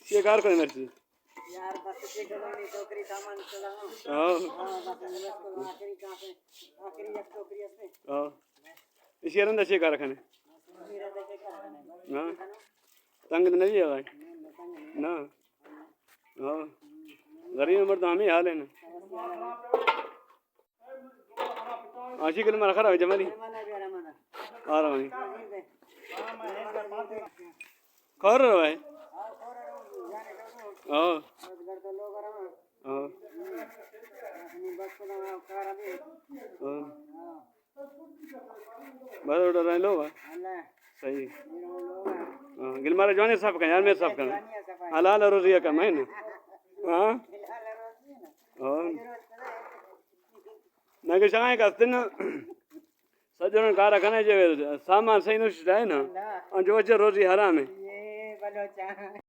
ये कार कोई मर्जी यार बस के गलोनी टोकरी सामान चला हां हां बस इसको आखिरी कहां पे आखिरी एक टोकरी है हां इसी रंदा से कार खाने मेरा देखे कर हां तंग नहीं है भाई ना हां गरीब मर्द हम ही हाल है ना आशी के मारा खरा जमानी आ रहा है कर रहा है हां हां बस ऑर्डर लो सही हां गिलमारा जाने सब का यार मैं सब का हलाल रोजिया का मैं ना हां हां ना के चाहे का दिन सजन कार खाने जे सामान सही न है ना जो रोजी हराम है ये बलो चाह